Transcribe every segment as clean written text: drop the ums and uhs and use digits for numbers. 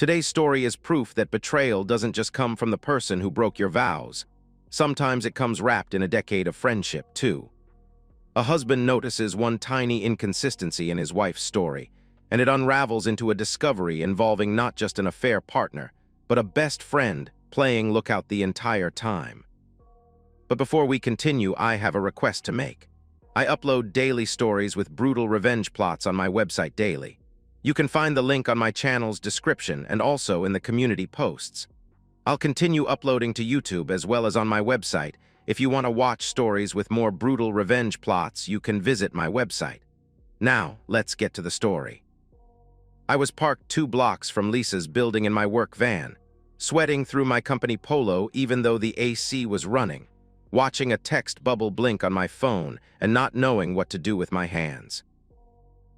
Today's story is proof that betrayal doesn't just come from the person who broke your vows. Sometimes it comes wrapped in a decade of friendship, too. A husband notices one tiny inconsistency in his wife's story, and it unravels into a discovery involving not just an affair partner, but a best friend playing lookout the entire time. But before we continue, I have a request to make. I upload daily stories with brutal revenge plots on my website daily. You can find the link on my channel's description and also in the community posts. I'll continue uploading to YouTube as well as on my website. If you want to watch stories with more brutal revenge plots, you can visit my website. Now, let's get to the story. I was parked 2 blocks from Lisa's building in my work van, sweating through my company polo even though the AC was running, watching a text bubble blink on my phone and not knowing what to do with my hands.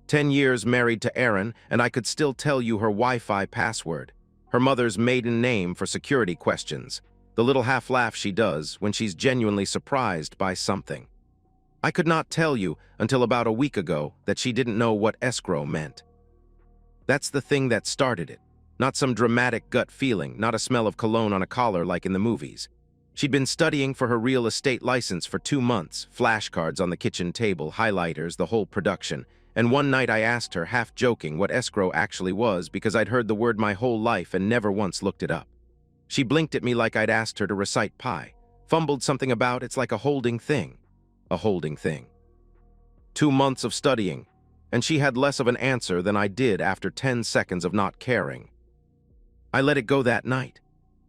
10 years married to Erin, and I could still tell you her Wi-Fi password, her mother's maiden name for security questions, the little half-laugh she does when she's genuinely surprised by something. I could not tell you until about a week ago that she didn't know what escrow meant. That's the thing that started it, not some dramatic gut feeling, not a smell of cologne on a collar like in the movies. She'd been studying for her real estate license for 2 months, flashcards on the kitchen table, highlighters, the whole production. And one night I asked her, half joking, what escrow actually was because I'd heard the word my whole life and never once looked it up. She blinked at me like I'd asked her to recite pi, fumbled something about it's like a holding thing. A holding thing. 2 months of studying, and she had less of an answer than I did after 10 seconds of not caring. I let it go that night.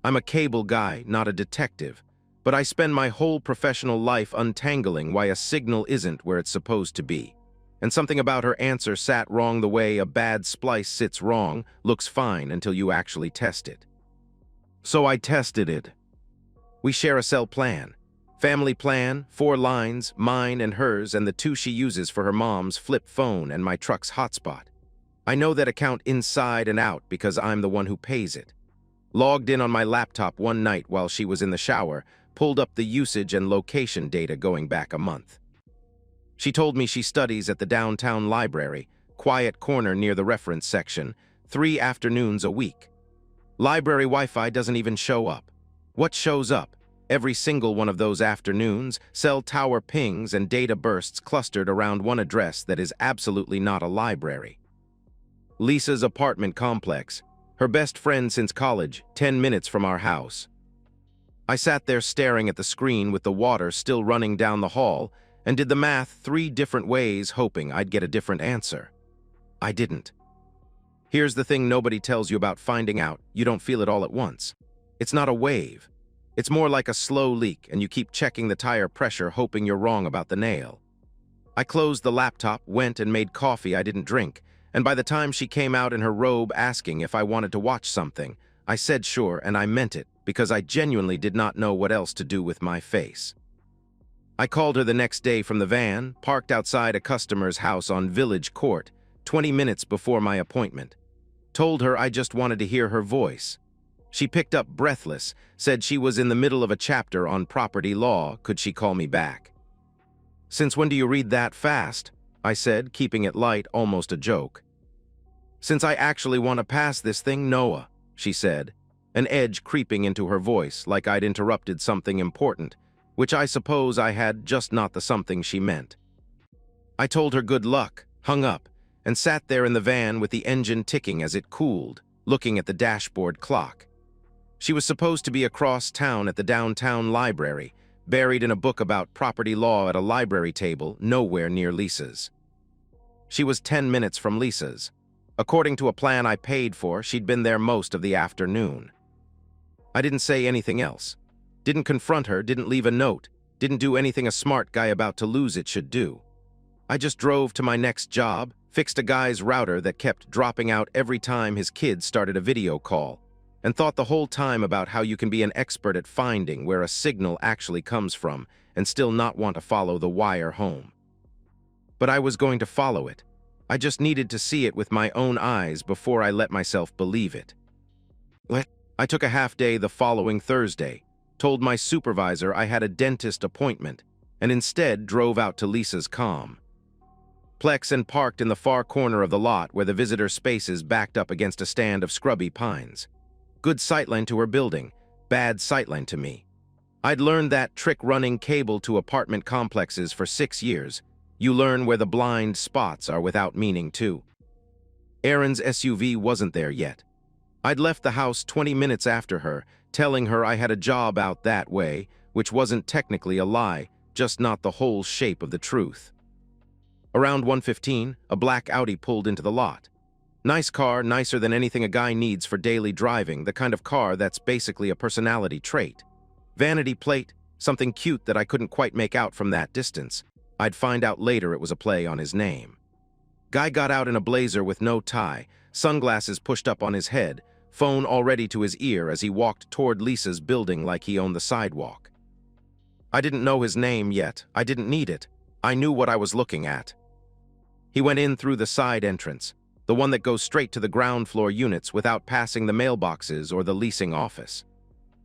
I'm a cable guy, not a detective, but I spend my whole professional life untangling why a signal isn't where it's supposed to be. And something about her answer sat wrong the way a bad splice sits wrong, looks fine until you actually test it. So I tested it. We share a cell plan. Family plan, 4 lines, mine and hers, and the 2 she uses for her mom's flip phone and my truck's hotspot. I know that account inside and out because I'm the one who pays it. Logged in on my laptop one night while she was in the shower, pulled up the usage and location data going back a month. She told me she studies at the downtown library, quiet corner near the reference section, 3 afternoons a week. Library Wi-Fi doesn't even show up. What shows up? Every single one of those afternoons, cell tower pings and data bursts clustered around one address that is absolutely not a library. Lisa's apartment complex, her best friend since college, 10 minutes from our house. I sat there staring at the screen with the water still running down the hall and did the math 3 different ways hoping I'd get a different answer. I didn't. Here's the thing nobody tells you about finding out you don't feel it all at once. It's not a wave. It's more like a slow leak and you keep checking the tire pressure hoping you're wrong about the nail. I closed the laptop, went and made coffee I didn't drink, and by the time she came out in her robe asking if I wanted to watch something, I said sure, and I meant it because I genuinely did not know what else to do with my face. I called her the next day from the van, parked outside a customer's house on Village Court, 20 minutes before my appointment. Told her I just wanted to hear her voice. She picked up breathless, said she was in the middle of a chapter on property law, could she call me back? Since when do you read that fast? I said, keeping it light, almost a joke. Since I actually want to pass this thing, Noah, she said, an edge creeping into her voice like I'd interrupted something important, which I suppose I had, just not the something she meant. I told her good luck, hung up, and sat there in the van with the engine ticking as it cooled, looking at the dashboard clock. She was supposed to be across town at the downtown library, buried in a book about property law at a library table nowhere near Lisa's. She was 10 minutes from Lisa's. According to a plan I paid for, she'd been there most of the afternoon. I didn't say anything else. Didn't confront her, didn't leave a note, didn't do anything a smart guy about to lose it should do. I just drove to my next job, fixed a guy's router that kept dropping out every time his kid started a video call, and thought the whole time about how you can be an expert at finding where a signal actually comes from and still not want to follow the wire home. But I was going to follow it. I just needed to see it with my own eyes before I let myself believe it. I took a half day the following Thursday, told my supervisor I had a dentist appointment, and instead drove out to Lisa's comm. Plex and parked in the far corner of the lot where the visitor spaces backed up against a stand of scrubby pines. Good sightline to her building, bad sightline to me. I'd learned that trick running cable to apartment complexes for 6 years. You learn where the blind spots are without meaning to. Erin's SUV wasn't there yet. I'd left the house 20 minutes after her, telling her I had a job out that way, which wasn't technically a lie, just not the whole shape of the truth. Around 1:15, a black Audi pulled into the lot. Nice car, nicer than anything a guy needs for daily driving, the kind of car that's basically a personality trait. Vanity plate, something cute that I couldn't quite make out from that distance. I'd find out later it was a play on his name. Guy got out in a blazer with no tie, sunglasses pushed up on his head, phone already to his ear as he walked toward Lisa's building like he owned the sidewalk. I didn't know his name yet. I didn't need it. I knew what I was looking at. He went in through the side entrance, the one that goes straight to the ground floor units without passing the mailboxes or the leasing office.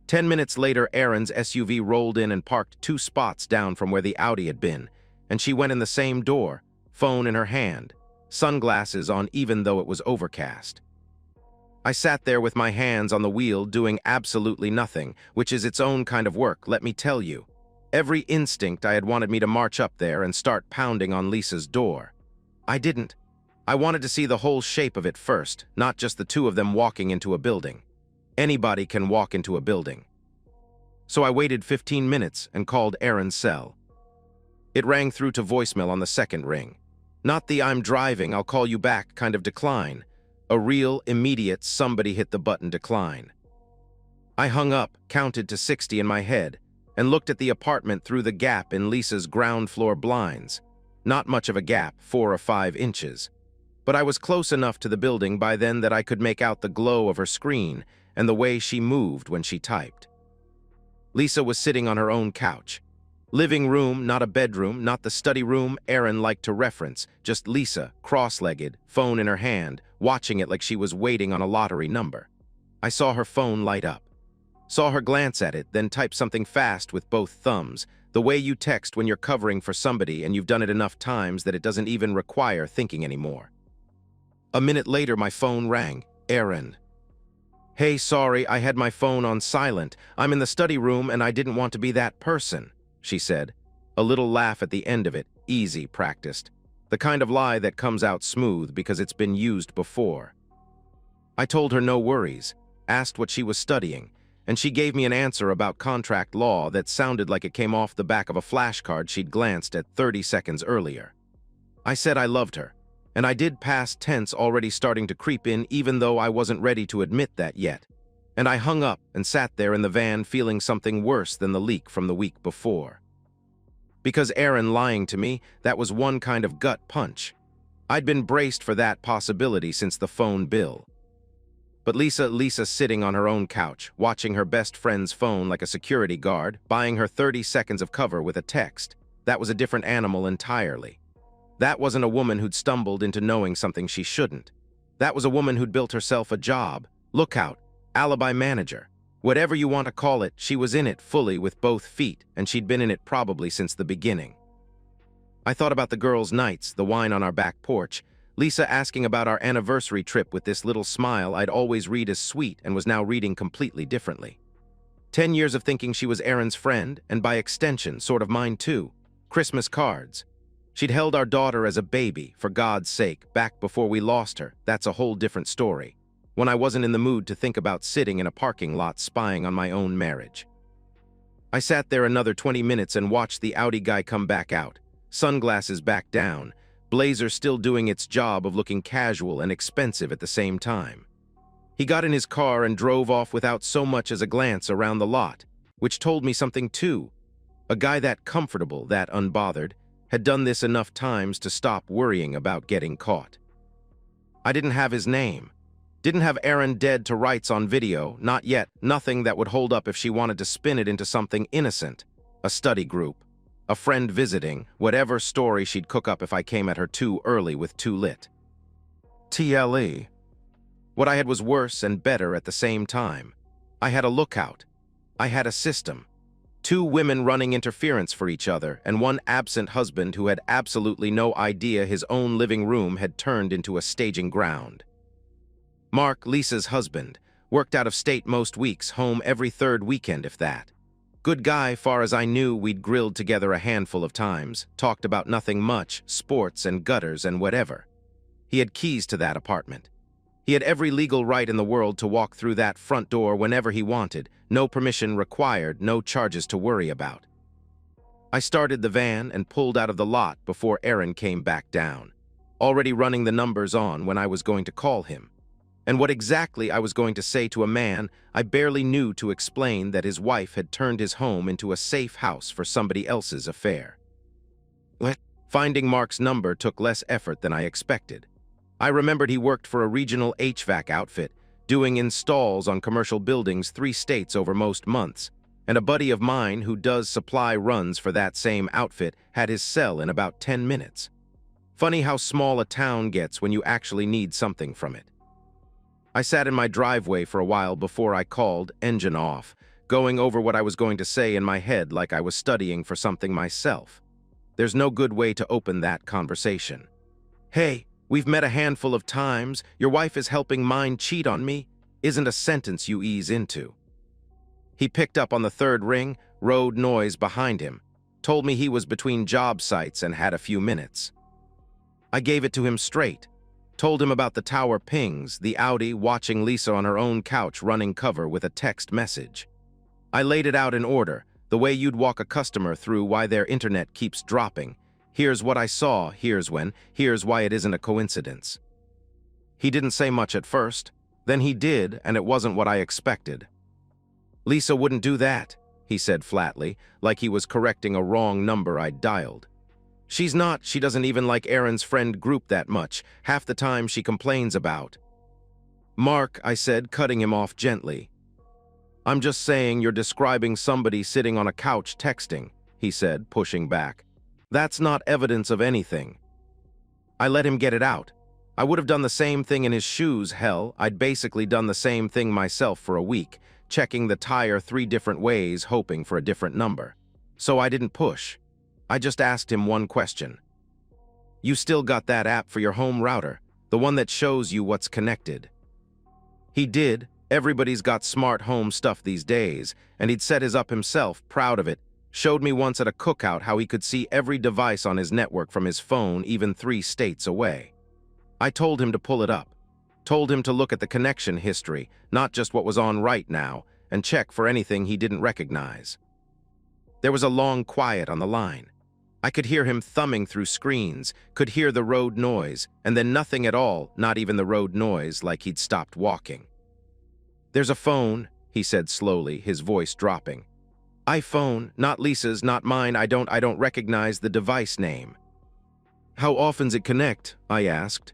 10 minutes later, Erin's SUV rolled in and parked 2 spots down from where the Audi had been, and she went in the same door, phone in her hand, sunglasses on even though it was overcast. I sat there with my hands on the wheel doing absolutely nothing, which is its own kind of work, let me tell you. Every instinct I had wanted me to march up there and start pounding on Lisa's door. I didn't. I wanted to see the whole shape of it first, not just the two of them walking into a building. Anybody can walk into a building. So I waited 15 minutes and called Erin's cell. It rang through to voicemail on the second ring. Not the "I'm driving, I'll call you back" kind of decline. A real, immediate somebody hit the button decline. I hung up, counted to 60 in my head, and looked at the apartment through the gap in Lisa's ground floor blinds. Not much of a gap, 4 or 5 inches. But I was close enough to the building by then that I could make out the glow of her screen and the way she moved when she typed. Lisa was sitting on her own couch. Living room, not a bedroom, not the study room Erin liked to reference, just Lisa, cross-legged, phone in her hand, watching it like she was waiting on a lottery number. I saw her phone light up. Saw her glance at it, then type something fast with both thumbs, the way you text when you're covering for somebody and you've done it enough times that it doesn't even require thinking anymore. A minute later, my phone rang. Erin. "Hey, sorry, I had my phone on silent. I'm in the study room and I didn't want to be that person," she said. A little laugh at the end of it, easy practiced. The kind of lie that comes out smooth because it's been used before. I told her no worries, asked what she was studying, and she gave me an answer about contract law that sounded like it came off the back of a flashcard she'd glanced at 30 seconds earlier. I said I loved her, and I did past tense already starting to creep in even though I wasn't ready to admit that yet. And I hung up and sat there in the van feeling something worse than the leak from the week before. Because Erin lying to me, that was one kind of gut punch. I'd been braced for that possibility since the phone bill. But Lisa sitting on her own couch, watching her best friend's phone like a security guard, buying her 30 seconds of cover with a text, that was a different animal entirely. That wasn't a woman who'd stumbled into knowing something she shouldn't. That was a woman who'd built herself a job, lookout, alibi manager. Whatever you want to call it, she was in it fully with both feet, and she'd been in it probably since the beginning. I thought about the girls' nights, the wine on our back porch, Lisa asking about our anniversary trip with this little smile I'd always read as sweet and was now reading completely differently. 10 years of thinking she was Erin's friend, and by extension, sort of mine too. Christmas cards. She'd held our daughter as a baby, for God's sake, back before we lost her. That's a whole different story. When I wasn't in the mood to think about sitting in a parking lot spying on my own marriage. I sat there another 20 minutes and watched the Audi guy come back out, sunglasses back down, blazer still doing its job of looking casual and expensive at the same time. He got in his car and drove off without so much as a glance around the lot, which told me something too. A guy that comfortable, that unbothered, had done this enough times to stop worrying about getting caught. I didn't have his name. Didn't have Erin dead to rights on video, not yet, nothing that would hold up if she wanted to spin it into something innocent. A study group, a friend visiting, whatever story she'd cook up if I came at her too early with too lit. TLE. What I had was worse and better at the same time. I had a lookout. I had a system. Two women running interference for each other, and one absent husband who had absolutely no idea his own living room had turned into a staging ground. Mark, Lisa's husband, worked out of state most weeks, home every third weekend if that. Good guy, far as I knew. We'd grilled together a handful of times, talked about nothing much, sports and gutters and whatever. He had keys to that apartment. He had every legal right in the world to walk through that front door whenever he wanted, no permission required, no charges to worry about. I started the van and pulled out of the lot before Aaron came back down, already running the numbers on when I was going to call him. And what exactly I was going to say to a man I barely knew to explain that his wife had turned his home into a safe house for somebody else's affair. Finding Mark's number took less effort than I expected. I remembered he worked for a regional HVAC outfit, doing installs on commercial buildings 3 states over most months, and a buddy of mine who does supply runs for that same outfit had his cell in about 10 minutes. Funny how small a town gets when you actually need something from it. I sat in my driveway for a while before I called, engine off, going over what I was going to say in my head like I was studying for something myself. There's no good way to open that conversation. "Hey, we've met a handful of times. Your wife is helping mine cheat on me," isn't a sentence you ease into. He picked up on the third ring, road noise behind him, told me he was between job sites and had a few minutes. I gave it to him straight, told him about the tower pings, the Audi watching Lisa on her own couch running cover with a text message. I laid it out in order, the way you'd walk a customer through why their internet keeps dropping. Here's what I saw, here's when, here's why it isn't a coincidence. He didn't say much at first, then he did, and it wasn't what I expected. "Lisa wouldn't do that," he said flatly, like he was correcting a wrong number I'd dialed. "She's not, she doesn't even like Aaron's friend group that much, half the time she complains about." "Mark," I said, cutting him off gently. "I'm just saying you're describing somebody sitting on a couch texting," he said, pushing back. "That's not evidence of anything." I let him get it out. I would have done the same thing in his shoes, hell, I'd basically done the same thing myself for a week, checking the tire 3 different ways, hoping for a different number. So I didn't push. I just asked him one question. "You still got that app for your home router, the one that shows you what's connected?" He did. Everybody's got smart home stuff these days, and he'd set his up himself, proud of it. Showed me once at a cookout how he could see every device on his network from his phone, even 3 states away. I told him to pull it up. Told him to look at the connection history, not just what was on right now, and check for anything he didn't recognize. There was a long quiet on the line. I could hear him thumbing through screens, could hear the road noise, and then nothing at all, not even the road noise, like he'd stopped walking. "There's a phone," he said slowly, his voice dropping. "iPhone, not Lisa's, not mine. I don't recognize the device name." "How often's it connect?" I asked.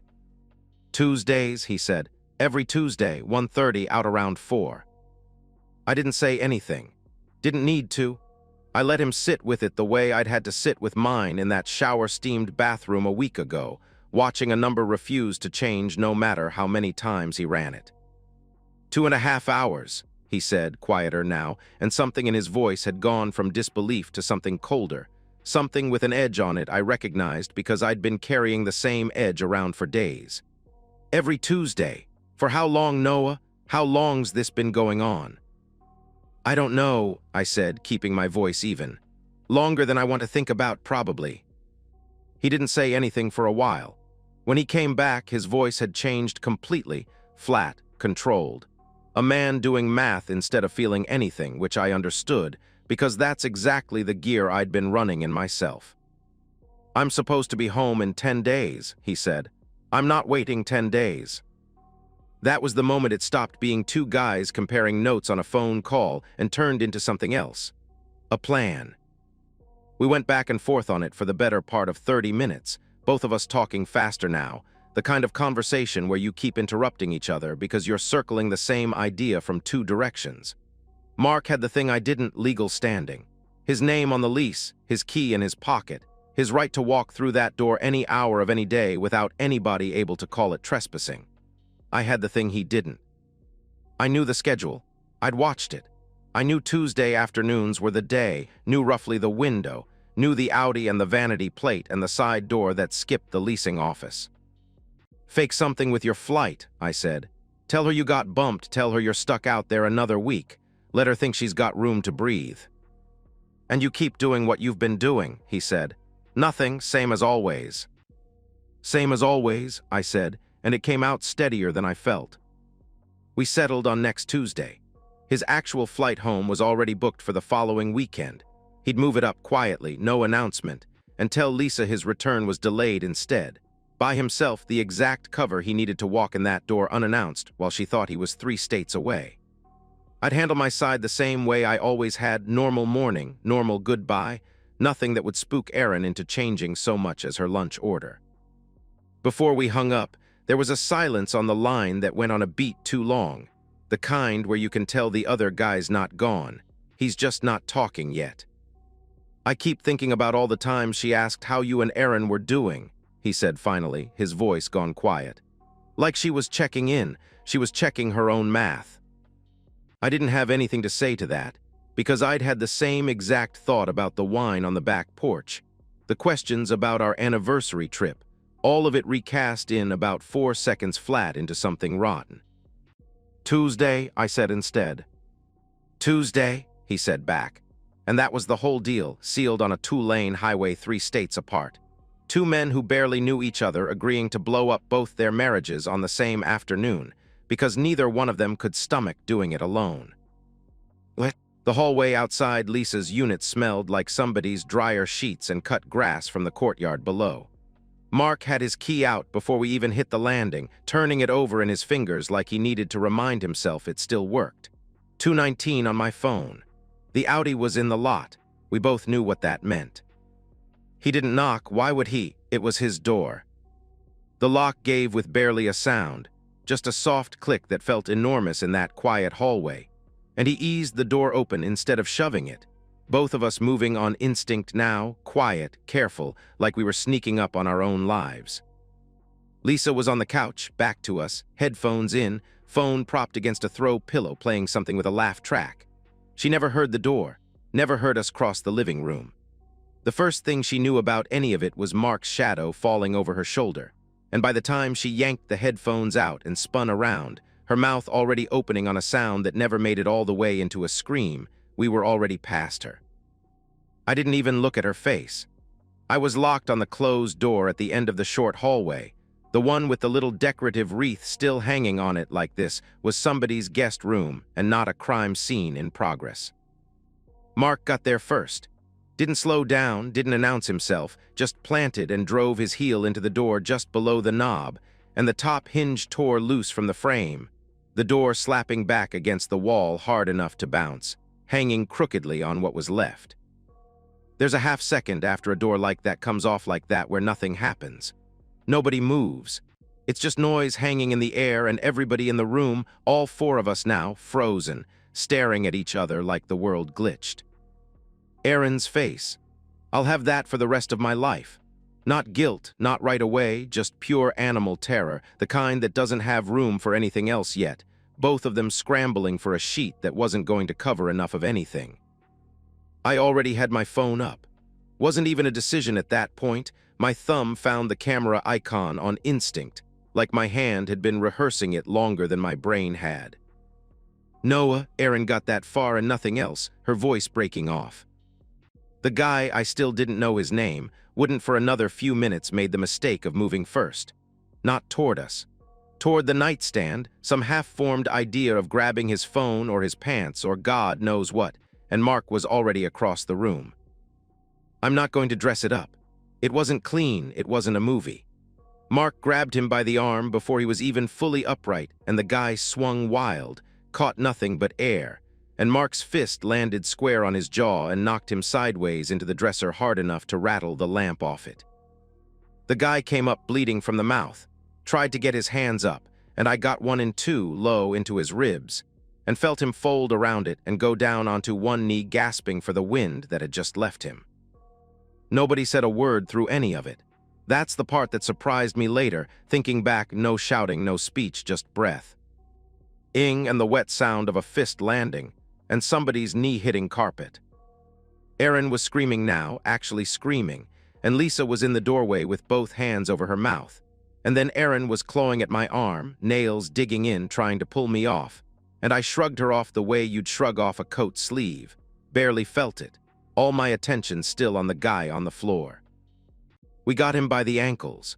"Tuesdays," he said. "Every Tuesday, 1:30 out around 4. I didn't say anything. Didn't need to. I let him sit with it the way I'd had to sit with mine in that shower-steamed bathroom a week ago, watching a number refuse to change no matter how many times he ran it. 2.5 hours, he said, quieter now, and something in his voice had gone from disbelief to something colder, something with an edge on it I recognized because I'd been carrying the same edge around for days. "Every Tuesday. For how long, Noah? How long's this been going on?" "I don't know," I said, keeping my voice even. "Longer than I want to think about, probably." He didn't say anything for a while. When he came back, his voice had changed completely, flat, controlled. A man doing math instead of feeling anything, which I understood, because that's exactly the gear I'd been running in myself. "I'm supposed to be home in 10 days, he said. "I'm not waiting 10 days. That was the moment it stopped being 2 guys comparing notes on a phone call and turned into something else. A plan. We went back and forth on it for the better part of 30 minutes, both of us talking faster now, the kind of conversation where you keep interrupting each other because you're circling the same idea from 2 directions. Mark had the thing I didn't, legal standing. His name on the lease, his key in his pocket, his right to walk through that door any hour of any day without anybody able to call it trespassing. I had the thing he didn't. I knew the schedule. I'd watched it. I knew Tuesday afternoons were the day, knew roughly the window, knew the Audi and the vanity plate and the side door that skipped the leasing office. "Fake something with your flight," I said. "Tell her you got bumped, tell her you're stuck out there another week. Let her think she's got room to breathe." "And you keep doing what you've been doing," he said. "Nothing, same as always." "Same as always," I said, and it came out steadier than I felt. We settled on next Tuesday. His actual flight home was already booked for the following weekend. He'd move it up quietly, no announcement, and tell Lisa his return was delayed instead. Buy himself the exact cover he needed to walk in that door unannounced while she thought he was 3 states away. I'd handle my side the same way I always had: normal morning, normal goodbye, nothing that would spook Erin into changing so much as her lunch order. Before we hung up, there was a silence on the line that went on a beat too long, the kind where you can tell the other guy's not gone. He's just not talking yet. "I keep thinking about all the times she asked how you and Erin were doing," he said finally, his voice gone quiet. Like she was checking in, she was checking her own math. I didn't have anything to say to that, because I'd had the same exact thought about the wine on the back porch, the questions about our anniversary trip, all of it recast in about 4 seconds flat into something rotten. "Tuesday," I said instead. "Tuesday," he said back. And that was the whole deal, sealed on a 2-lane highway 3 states apart. 2 men who barely knew each other agreeing to blow up both their marriages on the same afternoon, because neither one of them could stomach doing it alone. The hallway outside Lisa's unit smelled like somebody's dryer sheets and cut grass from the courtyard below. Mark had his key out before we even hit the landing, turning it over in his fingers like he needed to remind himself it still worked. 2:19 on my phone. The Audi was in the lot. We both knew what that meant. He didn't knock. Why would he? It was his door. The lock gave with barely a sound, just a soft click that felt enormous in that quiet hallway, and he eased the door open instead of shoving it, both of us moving on instinct now, quiet, careful, like we were sneaking up on our own lives. Lisa was on the couch, back to us, headphones in, phone propped against a throw pillow, playing something with a laugh track. She never heard the door, never heard us cross the living room. The first thing she knew about any of it was Mark's shadow falling over her shoulder, and by the time she yanked the headphones out and spun around, her mouth already opening on a sound that never made it all the way into a scream, we were already past her. I didn't even look at her face. I was locked on the closed door at the end of the short hallway. The one with the little decorative wreath still hanging on it like this was somebody's guest room and not a crime scene in progress. Mark got there first. Didn't slow down, didn't announce himself, just planted and drove his heel into the door just below the knob, and the top hinge tore loose from the frame, the door slapping back against the wall hard enough to bounce, hanging crookedly on what was left. There's a half second after a door like that comes off like that where nothing happens. Nobody moves. It's just noise hanging in the air and everybody in the room, all 4 of us now, frozen, staring at each other like the world glitched. Erin's face. I'll have that for the rest of my life. Not guilt, not right away, just pure animal terror, the kind that doesn't have room for anything else yet, both of them scrambling for a sheet that wasn't going to cover enough of anything. I already had my phone up. Wasn't even a decision at that point. My thumb found the camera icon on instinct, like my hand had been rehearsing it longer than my brain had. "Noah," Erin got that far and nothing else, her voice breaking off. The guy, I still didn't know his name, wouldn't for another few minutes made the mistake of moving first. Not toward us. Toward the nightstand, some half-formed idea of grabbing his phone or his pants or God knows what, and Mark was already across the room. I'm not going to dress it up. It wasn't clean, it wasn't a movie. Mark grabbed him by the arm before he was even fully upright, and the guy swung wild, caught nothing but air, and Mark's fist landed square on his jaw and knocked him sideways into the dresser hard enough to rattle the lamp off it. The guy came up bleeding from the mouth, tried to get his hands up, and I got 1 and 2 low into his ribs, and felt him fold around it and go down onto one knee gasping for the wind that had just left him. Nobody said a word through any of it. That's the part that surprised me later, thinking back, no shouting, no speech, just breath. Ing and the wet sound of a fist landing, and somebody's knee hitting carpet. Erin was screaming now, actually screaming, and Lisa was in the doorway with both hands over her mouth. And then Erin was clawing at my arm, nails digging in, trying to pull me off, and I shrugged her off the way you'd shrug off a coat sleeve. Barely felt it, all my attention still on the guy on the floor. We got him by the ankles.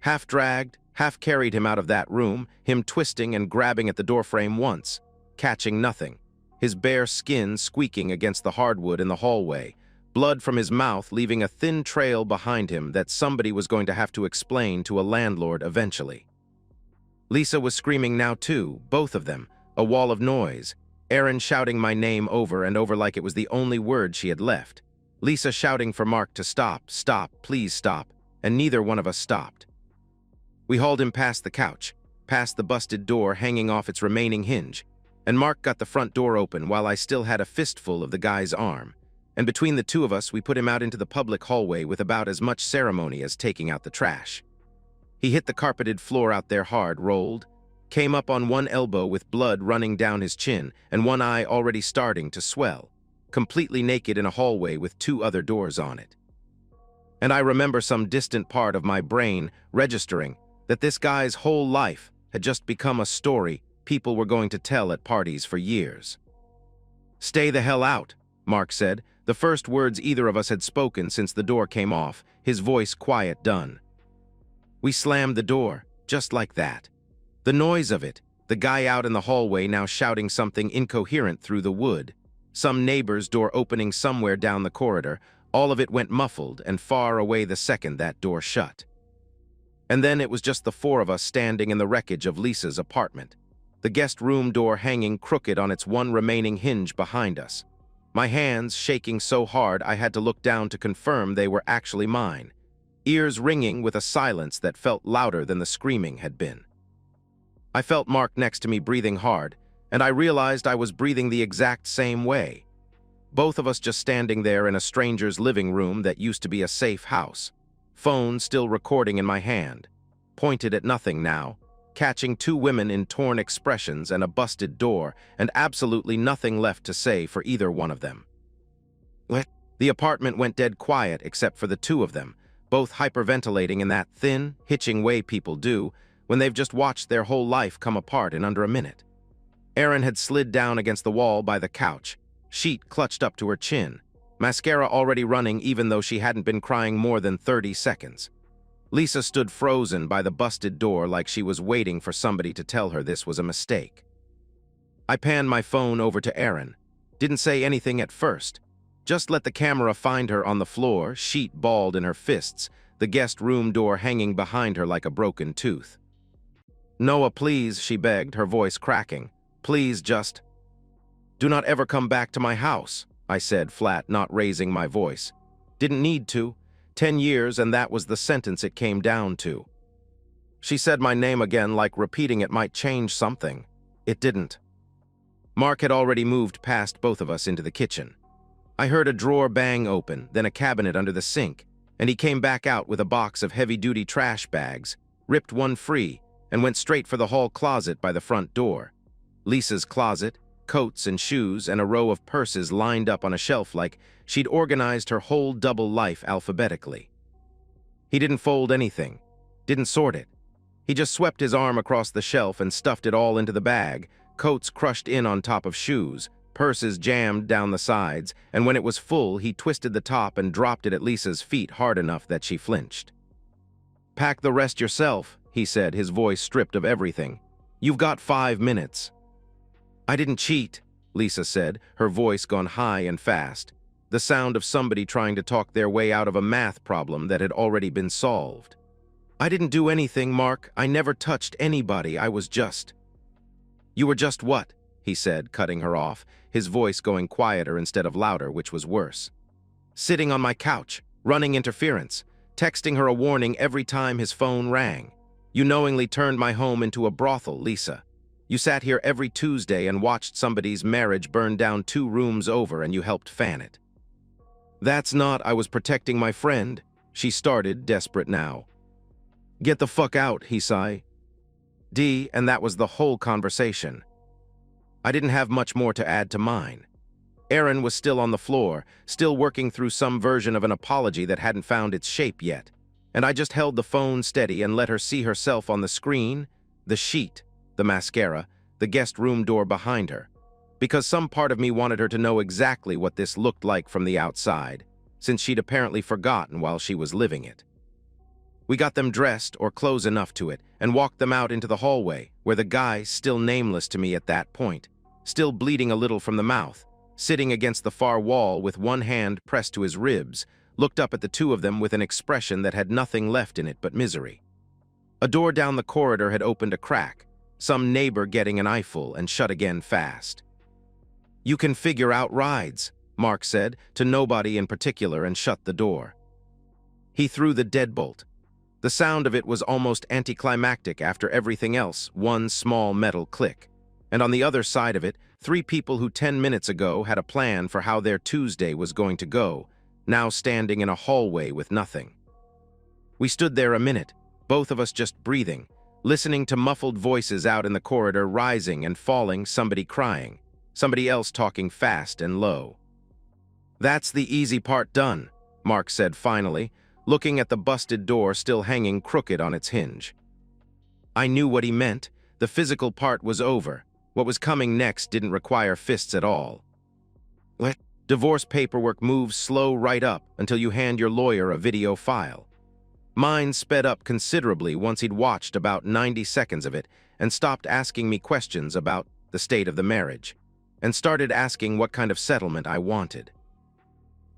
Half dragged, half carried him out of that room, him twisting and grabbing at the doorframe once, catching nothing, his bare skin squeaking against the hardwood in the hallway, blood from his mouth leaving a thin trail behind him that somebody was going to have to explain to a landlord eventually. Lisa was screaming now too, both of them, a wall of noise, Erin shouting my name over and over like it was the only word she had left, Lisa shouting for Mark to stop, stop, please stop, and neither one of us stopped. We hauled him past the couch, past the busted door hanging off its remaining hinge, and Mark got the front door open while I still had a fistful of the guy's arm, and between the two of us we put him out into the public hallway with about as much ceremony as taking out the trash. He hit the carpeted floor out there hard, rolled, came up on one elbow with blood running down his chin and one eye already starting to swell, completely naked in a hallway with two other doors on it. And I remember some distant part of my brain registering that this guy's whole life had just become a story people were going to tell at parties for years. "Stay the hell out," Mark said, the first words either of us had spoken since the door came off, his voice quiet done. We slammed the door, just like that. The noise of it, the guy out in the hallway now shouting something incoherent through the wood, some neighbor's door opening somewhere down the corridor, all of it went muffled and far away the second that door shut. And then it was just the four of us standing in the wreckage of Lisa's apartment, the guest room door hanging crooked on its one remaining hinge behind us. My hands shaking so hard I had to look down to confirm they were actually mine, ears ringing with a silence that felt louder than the screaming had been. I felt Mark next to me breathing hard, and I realized I was breathing the exact same way. Both of us just standing there in a stranger's living room that used to be a safe house, phone still recording in my hand, pointed at nothing now, catching two women in torn expressions and a busted door, and absolutely nothing left to say for either one of them. The apartment went dead quiet except for the two of them, both hyperventilating in that thin, hitching way people do when they've just watched their whole life come apart in under a minute. Erin had slid down against the wall by the couch, sheet clutched up to her chin, mascara already running even though she hadn't been crying more than 30 seconds. Lisa stood frozen by the busted door like she was waiting for somebody to tell her this was a mistake. I panned my phone over to Erin. Didn't say anything at first. Just let the camera find her on the floor, sheet balled in her fists, the guest room door hanging behind her like a broken tooth. "Noah, please," she begged, her voice cracking. "Please just do not ever come back to my house," I said flat, not raising my voice. Didn't need to. 10 years and that was the sentence it came down to. She said my name again like repeating it might change something. It didn't. Mark had already moved past both of us into the kitchen. I heard a drawer bang open, then a cabinet under the sink, and he came back out with a box of heavy-duty trash bags, ripped one free, and went straight for the hall closet by the front door. Lisa's closet, coats and shoes, and a row of purses lined up on a shelf like she'd organized her whole double life alphabetically. He didn't fold anything, didn't sort it. He just swept his arm across the shelf and stuffed it all into the bag, coats crushed in on top of shoes, purses jammed down the sides, and when it was full, he twisted the top and dropped it at Lisa's feet hard enough that she flinched. "Pack the rest yourself," he said, his voice stripped of everything. "You've got 5 minutes." "I didn't cheat," Lisa said, her voice gone high and fast, the sound of somebody trying to talk their way out of a math problem that had already been solved. "I didn't do anything, Mark. I never touched anybody. I was just—" "You were just what?" he said, cutting her off, his voice going quieter instead of louder, which was worse. "Sitting on my couch, running interference, texting her a warning every time his phone rang. You knowingly turned my home into a brothel, Lisa. You sat here every Tuesday and watched somebody's marriage burn down 2 rooms over and you helped fan it." "That's not, I was protecting my friend," she started, desperate now. "Get the fuck out," he sighed. And that was the whole conversation. I didn't have much more to add to mine. Erin was still on the floor, still working through some version of an apology that hadn't found its shape yet. And I just held the phone steady and let her see herself on the screen, the sheet, the mascara, the guest room door behind her. Because some part of me wanted her to know exactly what this looked like from the outside, since she'd apparently forgotten while she was living it. We got them dressed, or close enough to it, and walked them out into the hallway, where the guy, still nameless to me at that point, still bleeding a little from the mouth, sitting against the far wall with one hand pressed to his ribs, looked up at the two of them with an expression that had nothing left in it but misery. A door down the corridor had opened a crack, some neighbor getting an eyeful, and shut again fast. "You can figure out rides," Mark said, to nobody in particular, and shut the door. He threw the deadbolt. The sound of it was almost anticlimactic after everything else, one small metal click. And on the other side of it, 3 people who 10 minutes ago had a plan for how their Tuesday was going to go, now standing in a hallway with nothing. We stood there a minute, both of us just breathing, listening to muffled voices out in the corridor rising and falling, somebody crying, somebody else talking fast and low. "That's the easy part done," Mark said finally, looking at the busted door still hanging crooked on its hinge. I knew what he meant. The physical part was over. What was coming next didn't require fists at all. Divorce paperwork moves slow right up until you hand your lawyer a video file. Mine sped up considerably once he'd watched about 90 seconds of it and stopped asking me questions about the state of the marriage, and started asking what kind of settlement I wanted.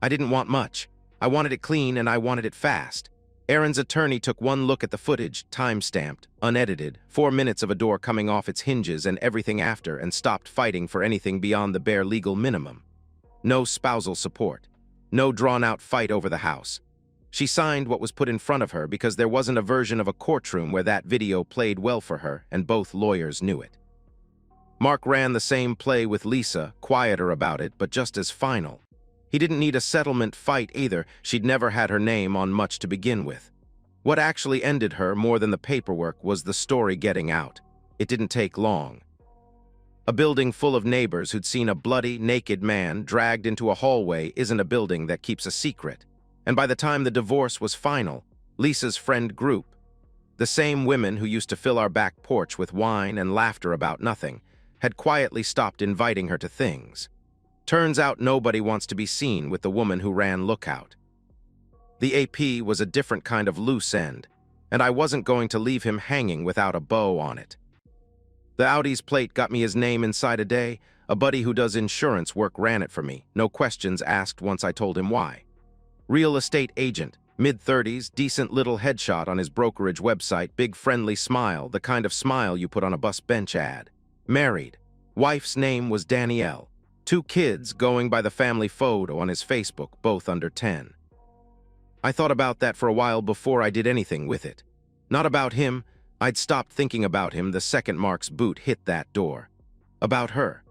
I didn't want much. I wanted it clean and I wanted it fast. Erin's attorney took one look at the footage, time-stamped, unedited, 4 minutes of a door coming off its hinges and everything after, and stopped fighting for anything beyond the bare legal minimum. No spousal support. No drawn-out fight over the house. She signed what was put in front of her because there wasn't a version of a courtroom where that video played well for her, and both lawyers knew it. Mark ran the same play with Lisa, quieter about it, but just as final. He didn't need a settlement fight either. She'd never had her name on much to begin with. What actually ended her more than the paperwork was the story getting out. It didn't take long. A building full of neighbors who'd seen a bloody, naked man dragged into a hallway isn't a building that keeps a secret. And by the time the divorce was final, Lisa's friend group, the same women who used to fill our back porch with wine and laughter about nothing, had quietly stopped inviting her to things. Turns out nobody wants to be seen with the woman who ran Lookout. The AP was a different kind of loose end, and I wasn't going to leave him hanging without a bow on it. The Audi's plate got me his name inside a day. A buddy who does insurance work ran it for me, no questions asked once I told him why. Real estate agent, mid-30s, decent little headshot on his brokerage website, big friendly smile, the kind of smile you put on a bus bench ad. Married. Wife's name was Danielle. 2 kids going by the family photo on his Facebook, both under 10. I thought about that for a while before I did anything with it. Not about him. I'd stopped thinking about him the second Mark's boot hit that door. About her.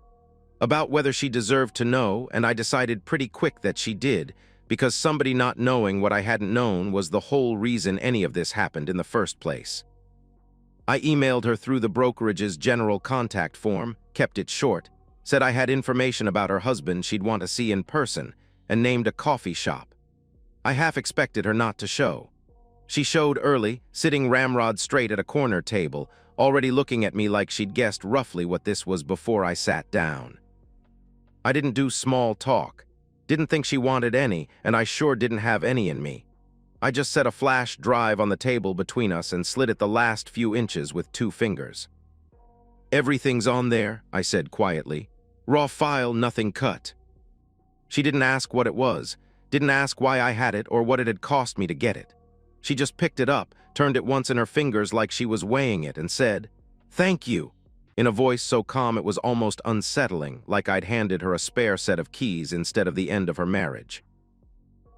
About whether she deserved to know, and I decided pretty quick that she did, because somebody not knowing what I hadn't known was the whole reason any of this happened in the first place. I emailed her through the brokerage's general contact form, kept it short, said I had information about her husband she'd want to see in person, and named a coffee shop. I half expected her not to show. She showed early, sitting ramrod straight at a corner table, already looking at me like she'd guessed roughly what this was before I sat down. I didn't do small talk. Didn't think she wanted any, and I sure didn't have any in me. I just set a flash drive on the table between us and slid it the last few inches with 2 fingers. "Everything's on there," I said quietly. "Raw file, nothing cut." She didn't ask what it was, didn't ask why I had it or what it had cost me to get it. She just picked it up, turned it once in her fingers like she was weighing it, and said, "Thank you," in a voice so calm it was almost unsettling, like I'd handed her a spare set of keys instead of the end of her marriage.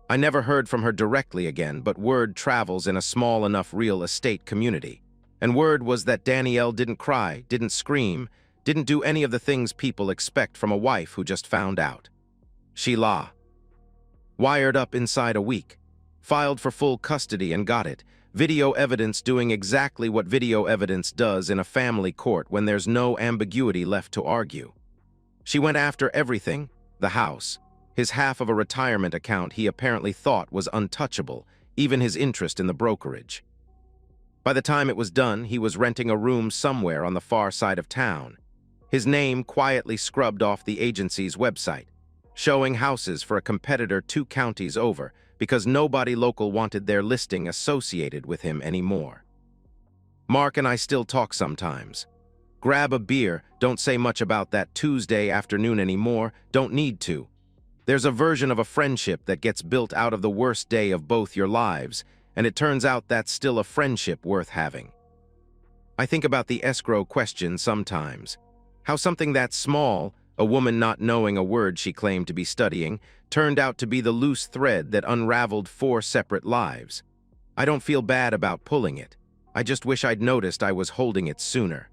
I never heard from her directly again, but word travels in a small enough real estate community. And word was that Danielle didn't cry, didn't scream, didn't do any of the things people expect from a wife who just found out. Sheila. Wired up inside a week. Filed for full custody and got it. Video evidence doing exactly what video evidence does in a family court when there's no ambiguity left to argue. She went after everything, the house. His half of a retirement account he apparently thought was untouchable, even his interest in the brokerage. By the time it was done, he was renting a room somewhere on the far side of town. His name quietly scrubbed off the agency's website, showing houses for a competitor 2 counties over because nobody local wanted their listing associated with him anymore. Mark and I still talk sometimes. Grab a beer, don't say much about that Tuesday afternoon anymore, don't need to. There's a version of a friendship that gets built out of the worst day of both your lives, and it turns out that's still a friendship worth having. I think about the escrow question sometimes. How something that small, a woman not knowing a word she claimed to be studying, turned out to be the loose thread that unraveled 4 separate lives. I don't feel bad about pulling it. I just wish I'd noticed I was holding it sooner.